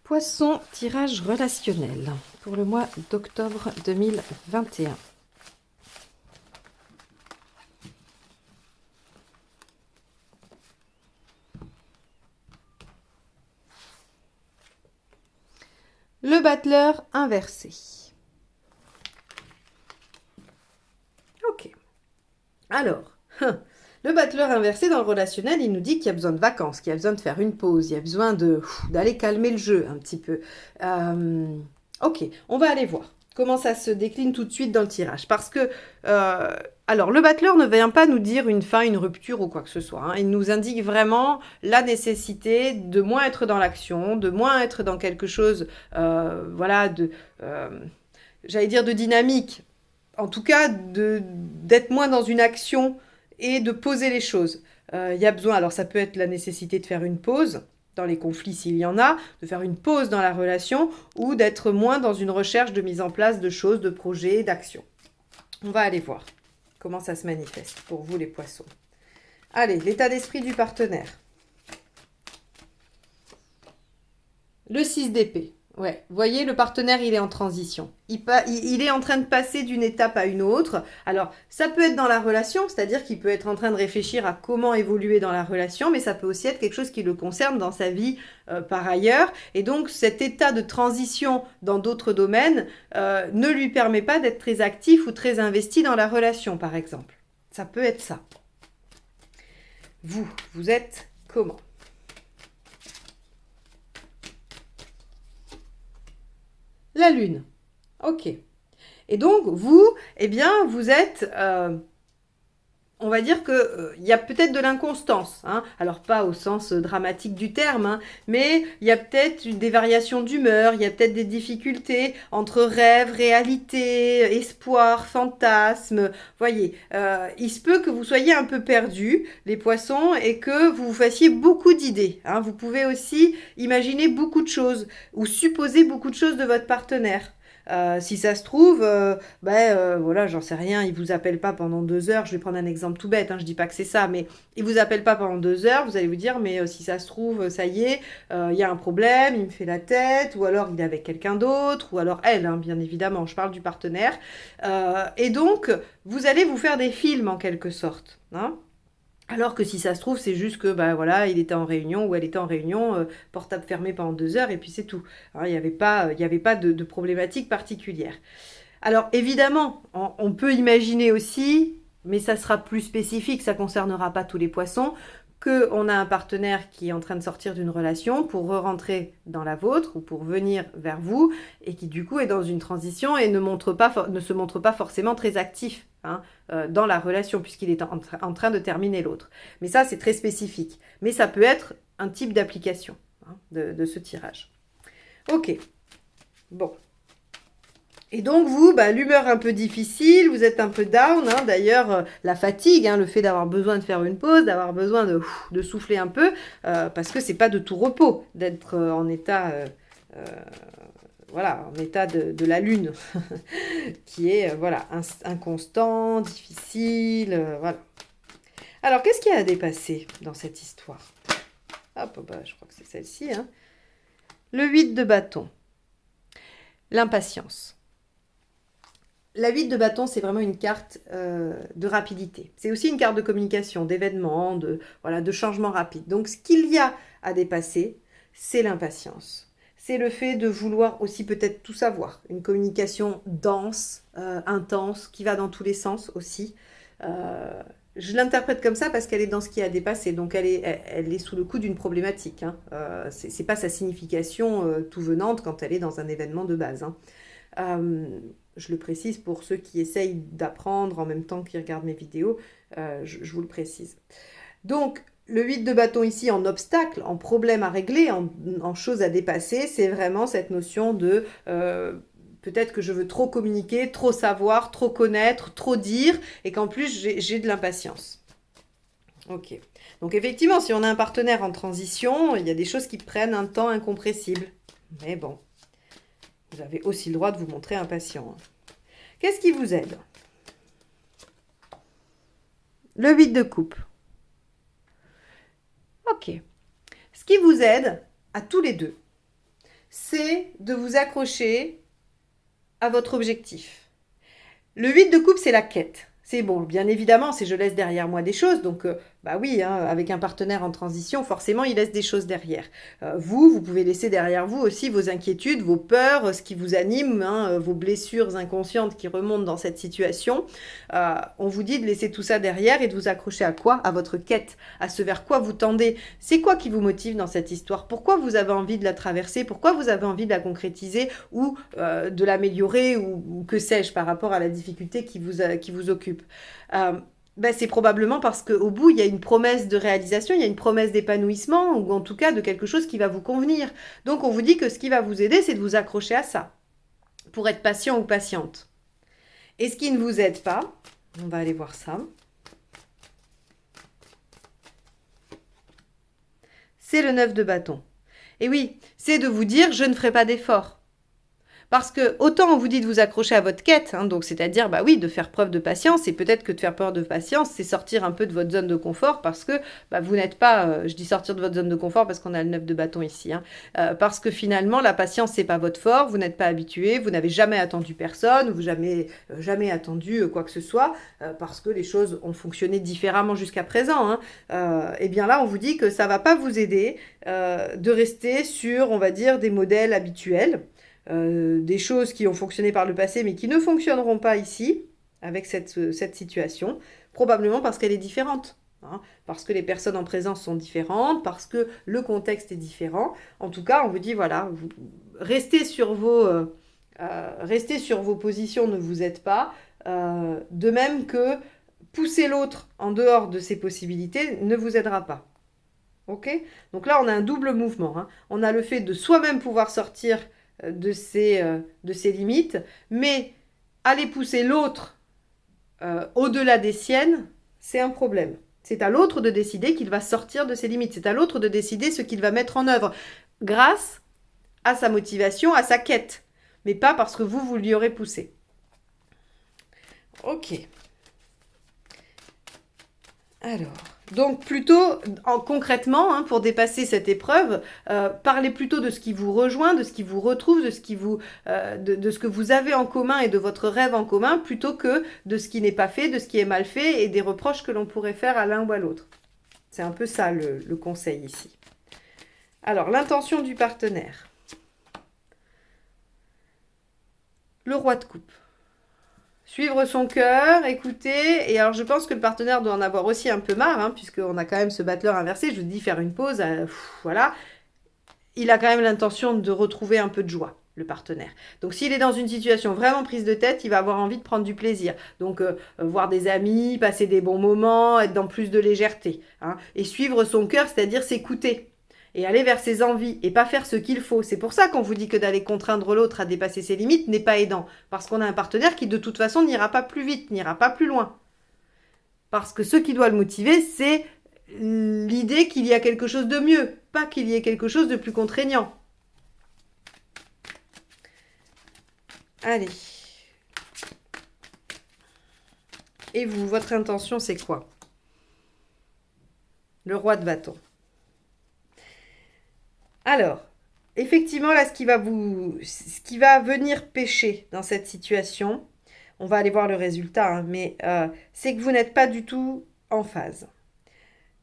Poisson, tirage relationnel pour le mois d'octobre 2021. Le battleur inversé. Ok. Alors, le battleur inversé dans le relationnel, il nous dit qu'il y a besoin de vacances, qu'il y a besoin de faire une pause, il y a besoin d'aller calmer le jeu un petit peu. Ok, on va aller voir comment ça se décline tout de suite dans le tirage. Parce que, alors, le battleur ne vient pas nous dire une fin, une rupture ou quoi que ce soit. Hein. Il nous indique vraiment la nécessité de moins être dans l'action, de moins être dans quelque chose, voilà, j'allais dire de dynamique. En tout cas, d'être moins dans une action et de poser les choses. Il y a besoin, alors ça peut être la nécessité de faire une pause dans les conflits s'il y en a, de faire une pause dans la relation ou d'être moins dans une recherche de mise en place de choses, de projets, d'actions. On va aller voir comment ça se manifeste pour vous les poissons. Allez, l'état d'esprit du partenaire. Le 6 d'épée. Ouais, vous voyez, le partenaire, il est en transition. Il est en train de passer d'une étape à une autre. Alors, ça peut être dans la relation, c'est-à-dire qu'il peut être en train de réfléchir à comment évoluer dans la relation, mais ça peut aussi être quelque chose qui le concerne dans sa vie par ailleurs. Et donc, cet état de transition dans d'autres domaines ne lui permet pas d'être très actif ou très investi dans la relation, par exemple. Ça peut être ça. Vous êtes comment ? La Lune. Ok. Et donc, vous, eh bien, vous êtes, on va dire qu'il y a peut-être de l'inconstance. Hein. Alors, pas au sens dramatique du terme, hein, mais il y a peut-être des variations d'humeur, il y a peut-être des difficultés entre rêve, réalité, espoir, fantasme. Voyez, il se peut que vous soyez un peu perdus, les poissons, et que vous vous fassiez beaucoup d'idées. Hein. Vous pouvez aussi imaginer beaucoup de choses ou supposer beaucoup de choses de votre partenaire. Si ça se trouve, voilà, j'en sais rien, il vous appelle pas pendant 2 heures. Je vais prendre un exemple tout bête, hein, je dis pas que c'est ça, mais il vous appelle pas pendant 2 heures. Vous allez vous dire, mais si ça se trouve, ça y est, il y a un problème, il me fait la tête, ou alors il est avec quelqu'un d'autre, ou alors elle, hein, bien évidemment, je parle du partenaire. Et donc, vous allez vous faire des films en quelque sorte. Hein. Alors que si ça se trouve, c'est juste que voilà, il était en réunion ou elle était en réunion, portable fermé pendant 2 heures et puis c'est tout. Hein, il n'y avait pas de problématique particulière. Alors évidemment, on peut imaginer aussi, mais ça sera plus spécifique, ça ne concernera pas tous les poissons, qu'on a un partenaire qui est en train de sortir d'une relation pour re-rentrer dans la vôtre ou pour venir vers vous et qui du coup est dans une transition et ne se montre pas forcément très actif dans la relation puisqu'il est en train de terminer l'autre. Mais ça, c'est très spécifique. Mais ça peut être un type d'application de ce tirage. Ok. Bon. Et donc vous, l'humeur un peu difficile, vous êtes un peu down. Hein, d'ailleurs, la fatigue, le fait d'avoir besoin de faire une pause, d'avoir besoin de souffler un peu, parce que c'est pas de tout repos d'être en état, voilà, en état de la lune, qui est voilà inconstant, difficile, voilà. Alors qu'est-ce qu'il y a à dépasser dans cette histoire? Hop, je crois que c'est celle-ci. Hein. Le 8 de bâton, l'impatience. La 8 de bâton, c'est vraiment une carte de rapidité. C'est aussi une carte de communication, d'événements, de changement rapide. Donc, ce qu'il y a à dépasser, c'est l'impatience. C'est le fait de vouloir aussi peut-être tout savoir. Une communication dense, intense, qui va dans tous les sens aussi. Je l'interprète comme ça parce qu'elle est dans ce qui a dépassé. Donc, elle est sous le coup d'une problématique. Hein. C'est pas sa signification tout venante quand elle est dans un événement de base. Hein. Je le précise pour ceux qui essayent d'apprendre en même temps qu'ils regardent mes vidéos, je vous le précise. Donc, le 8 de bâton ici en obstacle, en problème à régler, en chose à dépasser, c'est vraiment cette notion de peut-être que je veux trop communiquer, trop savoir, trop connaître, trop dire, et qu'en plus j'ai de l'impatience. Ok. Donc effectivement, si on a un partenaire en transition, il y a des choses qui prennent un temps incompressible. Mais bon. Vous avez aussi le droit de vous montrer impatient. Qu'est-ce qui vous aide? Le 8 de coupe. Ok. Ce qui vous aide, à tous les deux, c'est de vous accrocher à votre objectif. Le 8 de coupe, c'est la quête. C'est bon, bien évidemment, c'est je laisse derrière moi des choses. Donc, bah oui, hein, avec un partenaire en transition, forcément, il laisse des choses derrière. Vous pouvez laisser derrière vous aussi vos inquiétudes, vos peurs, ce qui vous anime, hein, vos blessures inconscientes qui remontent dans cette situation. On vous dit de laisser tout ça derrière et de vous accrocher à quoi? À votre quête, à ce vers quoi vous tendez. C'est quoi qui vous motive dans cette histoire? Pourquoi vous avez envie de la traverser? Pourquoi vous avez envie de la concrétiser ou de l'améliorer ou que sais-je par rapport à la difficulté qui vous occupe? C'est probablement parce qu'au bout, il y a une promesse de réalisation, il y a une promesse d'épanouissement, ou en tout cas de quelque chose qui va vous convenir. Donc on vous dit que ce qui va vous aider, c'est de vous accrocher à ça, pour être patient ou patiente. Et ce qui ne vous aide pas, on va aller voir ça, c'est le 9 de bâton. Et oui, c'est de vous dire, je ne ferai pas d'effort. Parce que autant on vous dit de vous accrocher à votre quête, hein, donc c'est-à-dire bah oui de faire preuve de patience et peut-être que de faire preuve de patience c'est sortir un peu de votre zone de confort parce que bah, vous n'êtes pas, je dis sortir de votre zone de confort parce qu'on a le 9 de bâton ici, hein, parce que finalement la patience c'est pas votre fort, vous n'êtes pas habitué, vous n'avez jamais attendu personne, vous jamais attendu quoi que ce soit parce que les choses ont fonctionné différemment jusqu'à présent. Hein, et bien là on vous dit que ça va pas vous aider de rester sur on va dire des modèles habituels. Des choses qui ont fonctionné par le passé mais qui ne fonctionneront pas ici avec cette situation, probablement parce qu'elle est différente. Hein, parce que les personnes en présence sont différentes, parce que le contexte est différent. En tout cas, on vous dit, voilà, restez sur vos positions, ne vous aide pas. De même que pousser l'autre en dehors de ses possibilités ne vous aidera pas. Ok? Donc là, on a un double mouvement. Hein. On a le fait de soi-même pouvoir sortir de ses limites, mais aller pousser l'autre au-delà des siennes, c'est un problème. C'est à l'autre de décider qu'il va sortir de ses limites. C'est à l'autre de décider ce qu'il va mettre en œuvre grâce à sa motivation, à sa quête, mais pas parce que vous lui aurez poussé. Ok. Alors, donc plutôt, concrètement, hein, pour dépasser cette épreuve, parlez plutôt de ce qui vous rejoint, de ce qui vous retrouve, de ce que vous avez en commun et de votre rêve en commun, plutôt que de ce qui n'est pas fait, de ce qui est mal fait et des reproches que l'on pourrait faire à l'un ou à l'autre. C'est un peu ça le conseil ici. Alors, l'intention du partenaire. Le roi de coupe. Suivre son cœur, écouter. Et alors, je pense que le partenaire doit en avoir aussi un peu marre, hein, puisqu'on a quand même ce battleur inversé. Je vous dis faire une pause, voilà. Il a quand même l'intention de retrouver un peu de joie, le partenaire. Donc, s'il est dans une situation vraiment prise de tête, il va avoir envie de prendre du plaisir. Donc, voir des amis, passer des bons moments, être dans plus de légèreté. Hein, et suivre son cœur, c'est-à-dire s'écouter. Et aller vers ses envies et pas faire ce qu'il faut. C'est pour ça qu'on vous dit que d'aller contraindre l'autre à dépasser ses limites n'est pas aidant. Parce qu'on a un partenaire qui de toute façon n'ira pas plus vite, n'ira pas plus loin. Parce que ce qui doit le motiver, c'est l'idée qu'il y a quelque chose de mieux, pas qu'il y ait quelque chose de plus contraignant. Allez. Et vous, votre intention, c'est quoi? Le roi de bâton. Alors, effectivement, là, ce qui va venir pêcher dans cette situation, on va aller voir le résultat, hein, mais c'est que vous n'êtes pas du tout en phase.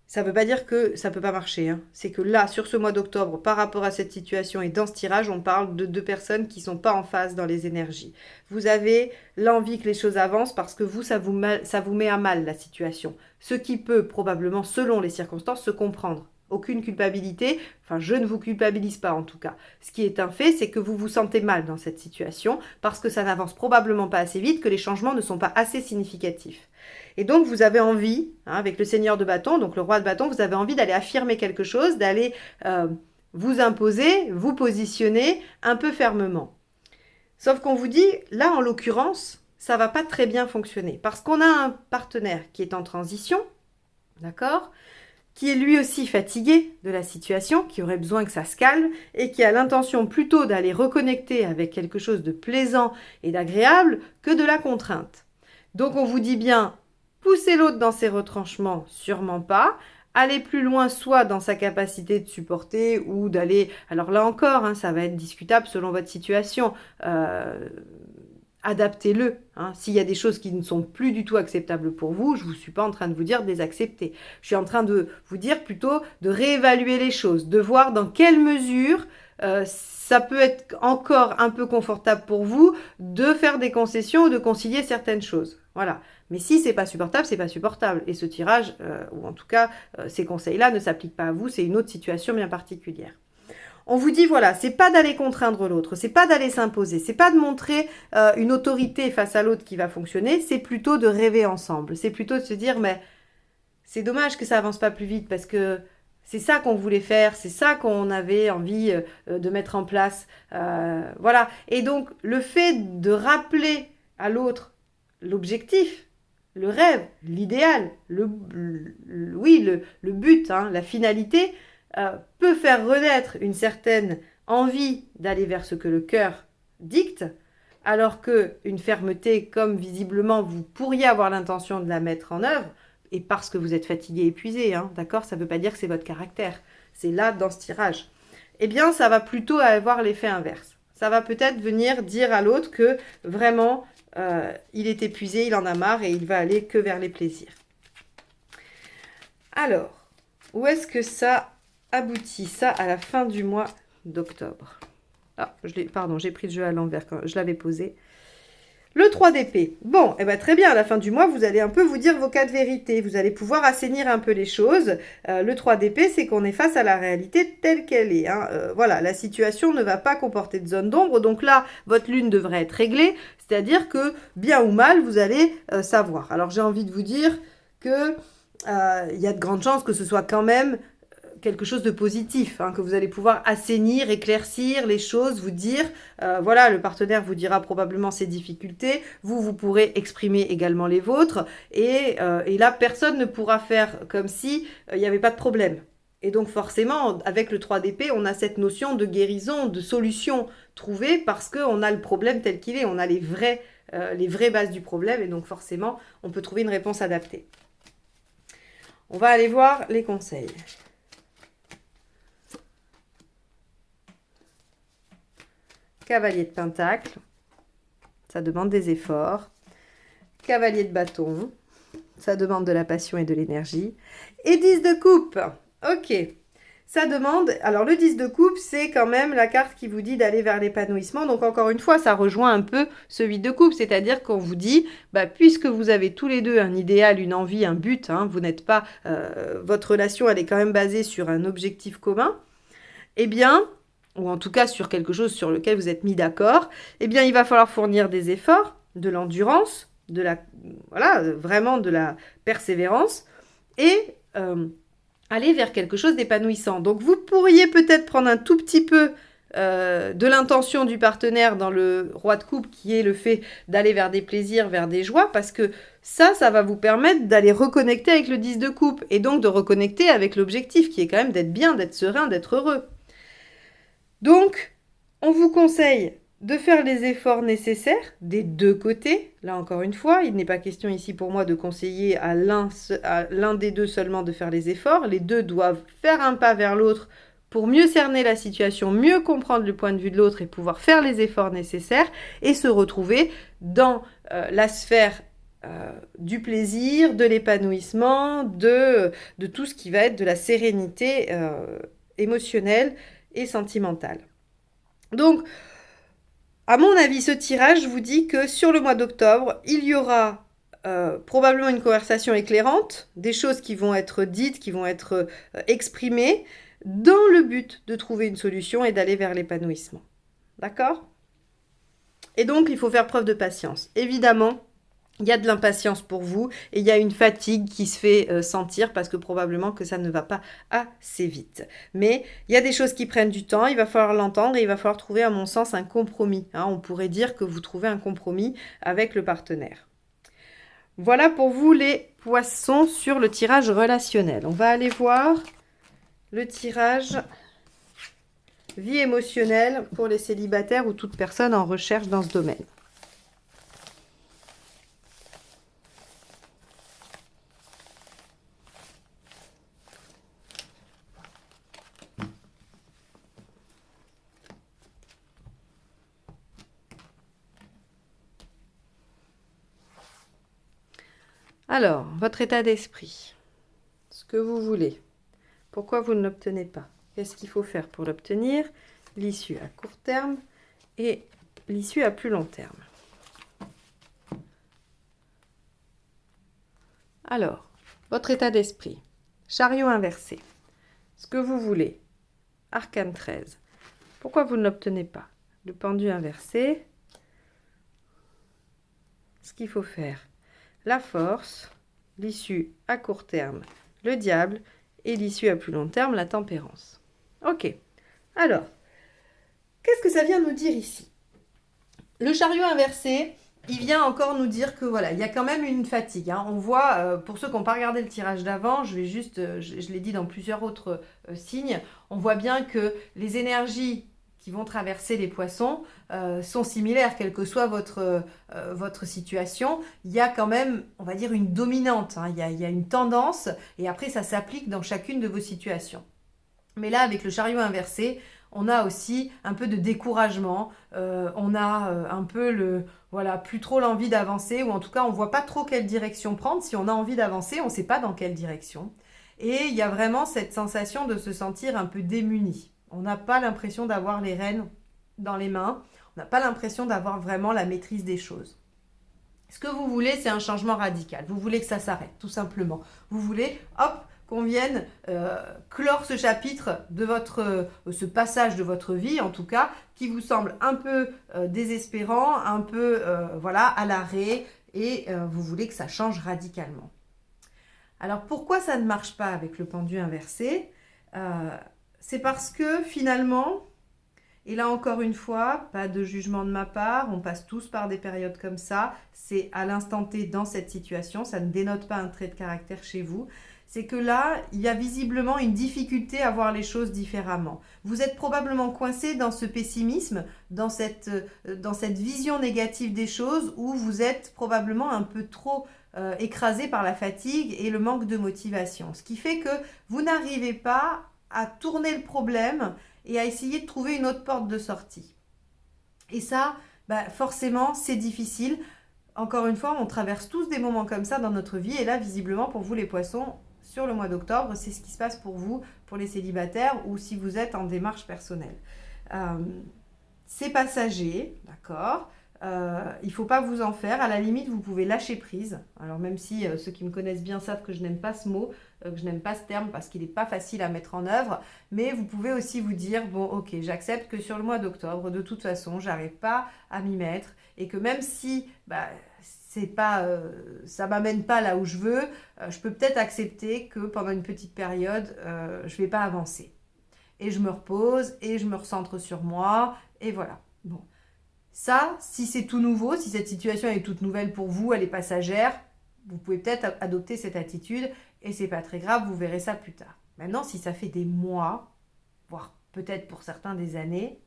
Ça ne veut pas dire que ça ne peut pas marcher. Hein. C'est que là, sur ce mois d'octobre, par rapport à cette situation et dans ce tirage, on parle de deux personnes qui ne sont pas en phase dans les énergies. Vous avez l'envie que les choses avancent parce que vous, ça vous met à mal la situation. Ce qui peut probablement, selon les circonstances, se comprendre. Aucune culpabilité, enfin je ne vous culpabilise pas en tout cas. Ce qui est un fait, c'est que vous vous sentez mal dans cette situation parce que ça n'avance probablement pas assez vite, que les changements ne sont pas assez significatifs. Et donc vous avez envie, hein, avec le seigneur de bâton, donc le roi de bâton, vous avez envie d'aller affirmer quelque chose, d'aller vous imposer, vous positionner un peu fermement. Sauf qu'on vous dit, là en l'occurrence, ça va pas très bien fonctionner parce qu'on a un partenaire qui est en transition, d'accord ? Qui est lui aussi fatigué de la situation, qui aurait besoin que ça se calme et qui a l'intention plutôt d'aller reconnecter avec quelque chose de plaisant et d'agréable que de la contrainte. Donc on vous dit bien, poussez l'autre dans ses retranchements, sûrement pas, aller plus loin, soit dans sa capacité de supporter ou d'aller... Alors là encore, hein, ça va être discutable selon votre situation. Adaptez-le. Hein. S'il y a des choses qui ne sont plus du tout acceptables pour vous, je ne suis pas en train de vous dire de les accepter. Je suis en train de vous dire plutôt de réévaluer les choses, de voir dans quelle mesure ça peut être encore un peu confortable pour vous de faire des concessions ou de concilier certaines choses. Voilà. Mais si c'est pas supportable, c'est pas supportable. Et ce tirage, ou en tout cas ces conseils-là, ne s'appliquent pas à vous, c'est une autre situation bien particulière. On vous dit voilà, c'est pas d'aller contraindre l'autre, c'est pas d'aller s'imposer, c'est pas de montrer une autorité face à l'autre qui va fonctionner, c'est plutôt de rêver ensemble. C'est plutôt de se dire mais c'est dommage que ça avance pas plus vite parce que c'est ça qu'on voulait faire, c'est ça qu'on avait envie de mettre en place. Voilà. Et donc le fait de rappeler à l'autre l'objectif, le rêve, l'idéal, oui, le but, hein, la finalité, peut faire renaître une certaine envie d'aller vers ce que le cœur dicte, alors qu'une fermeté, comme visiblement vous pourriez avoir l'intention de la mettre en œuvre, et parce que vous êtes fatigué, épuisé, hein, d'accord, ça ne veut pas dire que c'est votre caractère, c'est là dans ce tirage. Eh bien, ça va plutôt avoir l'effet inverse. Ça va peut-être venir dire à l'autre que vraiment, il est épuisé, il en a marre et il va aller que vers les plaisirs. Alors, où est-ce que ça aboutit ça à la fin du mois d'octobre? Ah, pardon, j'ai pris le jeu à l'envers quand je l'avais posé. Le 3 d'épée. Bon, eh ben très bien, à la fin du mois, vous allez un peu vous dire vos quatre vérités. Vous allez pouvoir assainir un peu les choses. Le 3 d'épée, c'est qu'on est face à la réalité telle qu'elle est. Hein. Voilà, la situation ne va pas comporter de zone d'ombre. Donc là, votre lune devrait être réglée. C'est-à-dire que, bien ou mal, vous allez savoir. Alors j'ai envie de vous dire que y a de grandes chances que ce soit quand même quelque chose de positif, hein, que vous allez pouvoir assainir, éclaircir les choses, vous dire, voilà, le partenaire vous dira probablement ses difficultés, vous pourrez exprimer également les vôtres, et là, personne ne pourra faire comme si il n'y avait pas de problème. Et donc forcément, avec le 3 d'épée, on a cette notion de guérison, de solution trouvée, parce qu'on a le problème tel qu'il est, on a les vraies bases du problème, et donc forcément, on peut trouver une réponse adaptée. On va aller voir les conseils. Cavalier de pentacle, ça demande des efforts. Cavalier de bâton, ça demande de la passion et de l'énergie. Et 10 de coupe, ok. Ça demande, alors le 10 de coupe, c'est quand même la carte qui vous dit d'aller vers l'épanouissement. Donc encore une fois, ça rejoint un peu ce 8 de coupe, c'est-à-dire qu'on vous dit, puisque vous avez tous les deux un idéal, une envie, un but, hein, vous n'êtes pas, votre relation, elle est quand même basée sur un objectif commun, eh bien, ou en tout cas sur quelque chose sur lequel vous êtes mis d'accord, eh bien, il va falloir fournir des efforts, de l'endurance, vraiment de la persévérance, et aller vers quelque chose d'épanouissant. Donc, vous pourriez peut-être prendre un tout petit peu de l'intention du partenaire dans le roi de coupe, qui est le fait d'aller vers des plaisirs, vers des joies, parce que ça va vous permettre d'aller reconnecter avec le 10 de coupe, et donc de reconnecter avec l'objectif, qui est quand même d'être bien, d'être serein, d'être heureux. Donc, on vous conseille de faire les efforts nécessaires des deux côtés. Là, encore une fois, il n'est pas question ici pour moi de conseiller à l'un des deux seulement de faire les efforts. Les deux doivent faire un pas vers l'autre pour mieux cerner la situation, mieux comprendre le point de vue de l'autre et pouvoir faire les efforts nécessaires et se retrouver dans la sphère du plaisir, de l'épanouissement, de tout ce qui va être de la sérénité émotionnelle et sentimentale. Donc, à mon avis, ce tirage vous dit que sur le mois d'octobre, il y aura probablement une conversation éclairante, des choses qui vont être dites, qui vont être exprimées, dans le but de trouver une solution et d'aller vers l'épanouissement. D'accord ? Et donc, il faut faire preuve de patience. Évidemment, il y a de l'impatience pour vous et il y a une fatigue qui se fait sentir parce que probablement que ça ne va pas assez vite. Mais il y a des choses qui prennent du temps, il va falloir l'entendre et il va falloir trouver, à mon sens, un compromis. Hein. On pourrait dire que vous trouvez un compromis avec le partenaire. Voilà pour vous les poissons sur le tirage relationnel. On va aller voir le tirage vie émotionnelle pour les célibataires ou toute personne en recherche dans ce domaine. Alors, votre état d'esprit, ce que vous voulez, pourquoi vous ne l'obtenez pas, qu'est-ce qu'il faut faire pour l'obtenir, l'issue à court terme et l'issue à plus long terme. Alors, votre état d'esprit, chariot inversé, ce que vous voulez, arcane 13, pourquoi vous ne l'obtenez pas, le pendu inversé, ce qu'il faut faire, la force, l'issue à court terme, le diable, et l'issue à plus long terme, la tempérance. Ok, alors, qu'est-ce que ça vient nous dire ici? Le chariot inversé, il vient encore nous dire que voilà, il y a quand même une fatigue. Hein. On voit, pour ceux qui n'ont pas regardé le tirage d'avant, je l'ai dit dans plusieurs autres signes, on voit bien que les énergies qui vont traverser les poissons sont similaires, quelle que soit votre situation. Il y a quand même, on va dire, une dominante, hein. Il y a une tendance, et après ça s'applique dans chacune de vos situations. Mais là, avec le chariot inversé, on a aussi un peu de découragement, on a un peu voilà, plus trop l'envie d'avancer, ou en tout cas, on ne voit pas trop quelle direction prendre. Si on a envie d'avancer, on ne sait pas dans quelle direction. Et il y a vraiment cette sensation de se sentir un peu démuni. On n'a pas l'impression d'avoir les rênes dans les mains, on n'a pas l'impression d'avoir vraiment la maîtrise des choses. Ce que vous voulez, c'est un changement radical. Vous voulez que ça s'arrête, tout simplement. Vous voulez, hop, qu'on vienne clore ce chapitre de ce passage de votre vie, en tout cas, qui vous semble un peu désespérant, un peu voilà, à l'arrêt, et vous voulez que ça change radicalement. Alors, pourquoi ça ne marche pas avec le pendu inversé? C'est parce que finalement, et là encore une fois, pas de jugement de ma part, on passe tous par des périodes comme ça, c'est à l'instant T dans cette situation, ça ne dénote pas un trait de caractère chez vous, c'est que là, il y a visiblement une difficulté à voir les choses différemment. Vous êtes probablement coincé dans ce pessimisme, dans cette vision négative des choses, où vous êtes probablement un peu trop écrasé par la fatigue et le manque de motivation. Ce qui fait que vous n'arrivez pas à tourner le problème et à essayer de trouver une autre porte de sortie. Et ça, forcément, c'est difficile. Encore une fois, on traverse tous des moments comme ça dans notre vie. Et là, visiblement, pour vous les poissons, sur le mois d'octobre, c'est ce qui se passe pour vous, pour les célibataires, ou si vous êtes en démarche personnelle. C'est passager, d'accord. Il ne faut pas vous en faire. À la limite, vous pouvez lâcher prise. Alors même si ceux qui me connaissent bien savent que je n'aime pas ce mot, que je n'aime pas ce terme parce qu'il n'est pas facile à mettre en œuvre, mais vous pouvez aussi vous dire, bon ok, j'accepte que sur le mois d'octobre, de toute façon, j'arrive pas à m'y mettre, et que même si c'est pas, ça m'amène pas là où je veux, je peux peut-être accepter que pendant une petite période, je vais pas avancer. Et je me repose, et je me recentre sur moi, et voilà. Bon. Ça, si c'est tout nouveau, si cette situation est toute nouvelle pour vous, elle est passagère, vous pouvez peut-être adopter cette attitude et c'est pas très grave, vous verrez ça plus tard. Maintenant, si ça fait des mois, voire peut-être pour certains des années,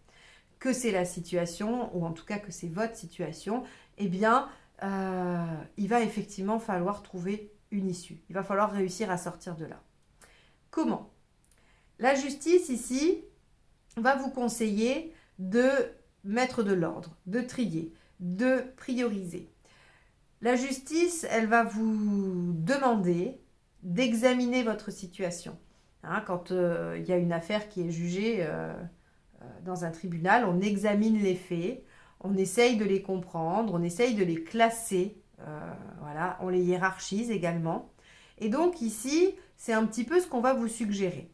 que c'est la situation, ou en tout cas que c'est votre situation, eh bien, il va effectivement falloir trouver une issue. Il va falloir réussir à sortir de là. Comment? La justice, ici, va vous conseiller de mettre de l'ordre, de trier, de prioriser. La justice, elle va vous demander d'examiner votre situation. Hein, quand il y a une affaire qui est jugée dans un tribunal, on examine les faits, on essaye de les comprendre, on essaye de les classer, voilà, on les hiérarchise également. Et donc ici, c'est un petit peu ce qu'on va vous suggérer.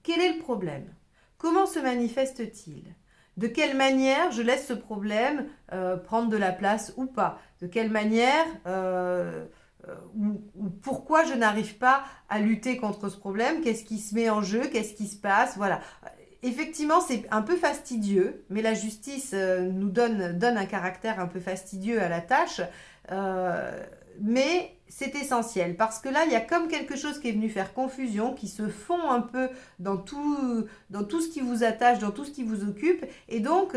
Quel est le problème? Comment se manifeste-t-il? De quelle manière je laisse ce problème prendre de la place ou pas? De quelle manière ou pourquoi je n'arrive pas à lutter contre ce problème? Qu'est-ce qui se met en jeu? Qu'est-ce qui se passe? Voilà. Effectivement, c'est un peu fastidieux, mais la justice nous donne un caractère un peu fastidieux à la tâche. Mais c'est essentiel parce que là, il y a comme quelque chose qui est venu faire confusion, qui se fond un peu dans tout ce qui vous attache, dans tout ce qui vous occupe. Et donc,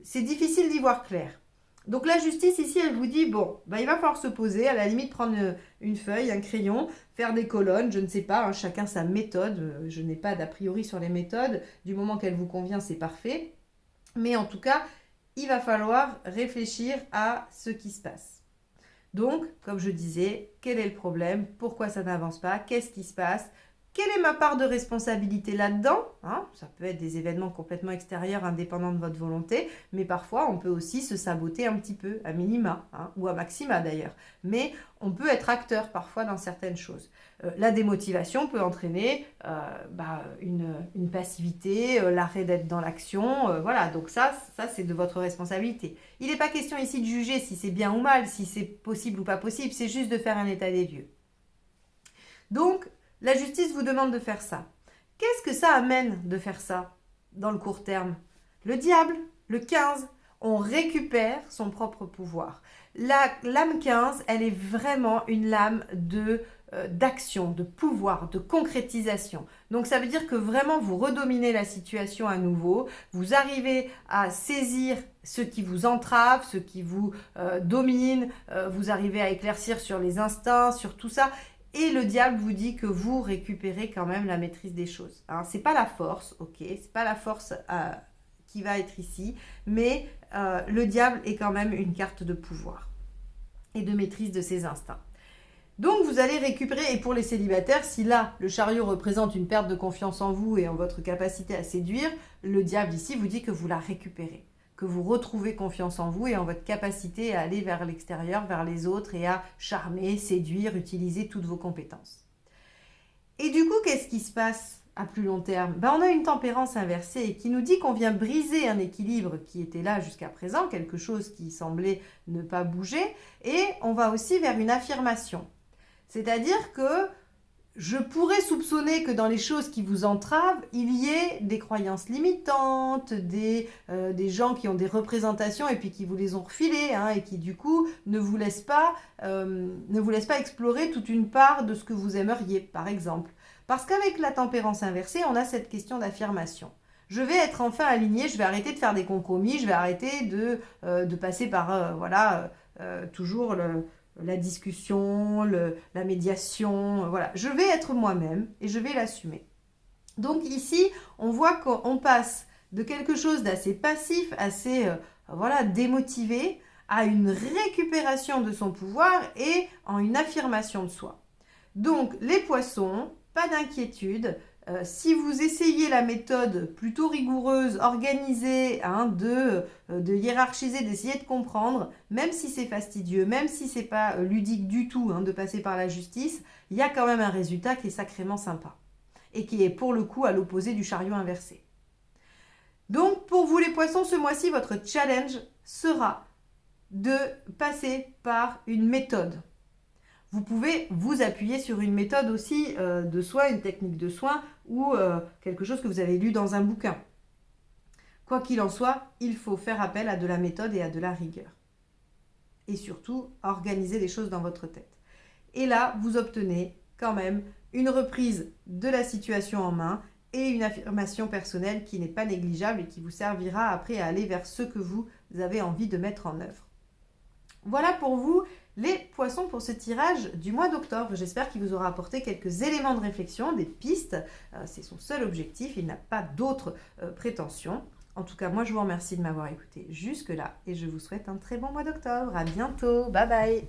c'est difficile d'y voir clair. Donc la justice ici, elle vous dit, bon, il va falloir se poser, à la limite prendre une feuille, un crayon, faire des colonnes, je ne sais pas, hein, chacun sa méthode, je n'ai pas d'a priori sur les méthodes, du moment qu'elle vous convient, c'est parfait. Mais en tout cas, il va falloir réfléchir à ce qui se passe. Donc, comme je disais, quel est le problème? Pourquoi ça n'avance pas? Qu'est-ce qui se passe? Quelle est ma part de responsabilité là-dedans? Ça peut être des événements complètement extérieurs, indépendants de votre volonté, mais parfois on peut aussi se saboter un petit peu, à minima, ou à maxima d'ailleurs. Mais on peut être parfois dans certaines choses. La démotivation peut entraîner une passivité, l'arrêt d'être dans l'action, voilà, donc ça c'est de votre responsabilité. Il n'est pas question ici de juger si c'est bien ou mal, si c'est possible ou pas possible, c'est juste de faire un état des lieux. Donc, la justice vous demande de faire ça. Qu'est-ce que ça amène de faire ça dans le court terme? Le diable, le 15, on récupère son propre pouvoir. L'âme 15, elle est vraiment une lame d'action, de pouvoir, de concrétisation. Donc ça veut dire que vraiment vous redominez la situation à nouveau, vous arrivez à saisir ce qui vous entrave, ce qui vous domine, vous arrivez à éclaircir sur les instincts, sur tout ça. Et le diable vous dit que vous récupérez quand même la maîtrise des choses. C'est pas la force, ok, c'est pas la force qui va être ici, mais le diable est quand même une carte de pouvoir et de maîtrise de ses instincts. Donc vous allez récupérer, et pour les célibataires, si là le chariot représente une perte de confiance en vous et en votre capacité à séduire, le diable ici vous dit que vous la récupérez, que vous retrouvez confiance en vous et en votre capacité à aller vers l'extérieur, vers les autres et à charmer, séduire, utiliser toutes vos compétences. Et du coup, qu'est-ce qui se passe à plus long terme? On a une tempérance inversée qui nous dit qu'on vient briser un équilibre qui était là jusqu'à présent, quelque chose qui semblait ne pas bouger, et on va aussi vers une affirmation. C'est-à-dire que je pourrais soupçonner que dans les choses qui vous entravent, il y ait des croyances limitantes, des gens qui ont des représentations et puis qui vous les ont refilées et qui du coup ne vous laissent pas explorer toute une part de ce que vous aimeriez, par exemple. Parce qu'avec la tempérance inversée, on a cette question d'affirmation. Je vais être enfin alignée, je vais arrêter de faire des compromis, je vais arrêter de passer par toujours la discussion, la médiation, voilà. Je vais être moi-même et je vais l'assumer. Donc ici, on voit qu'on passe de quelque chose d'assez passif, assez démotivé, à une récupération de son pouvoir et en une affirmation de soi. Donc les poissons, pas d'inquiétude. Si vous essayez la méthode plutôt rigoureuse, organisée, de hiérarchiser, d'essayer de comprendre, même si c'est fastidieux, même si c'est pas ludique du tout de passer par la justice, il y a quand même un résultat qui est sacrément sympa et qui est pour le coup à l'opposé du chariot inversé. Donc pour vous les poissons, ce mois-ci, votre challenge sera de passer par une méthode. Vous pouvez vous appuyer sur une méthode aussi de soin, une technique de soin ou quelque chose que vous avez lu dans un bouquin. Quoi qu'il en soit, il faut faire appel à de la méthode et à de la rigueur. Et surtout, organiser les choses dans votre tête. Et là, vous obtenez quand même une reprise de la situation en main et une affirmation personnelle qui n'est pas négligeable et qui vous servira après à aller vers ce que vous avez envie de mettre en œuvre. Voilà pour vous les poissons pour ce tirage du mois d'octobre. J'espère qu'il vous aura apporté quelques éléments de réflexion, des pistes. C'est son seul objectif, il n'a pas d'autres prétentions. En tout cas, moi je vous remercie de m'avoir écouté jusque-là et je vous souhaite un très bon mois d'octobre. À bientôt, bye bye.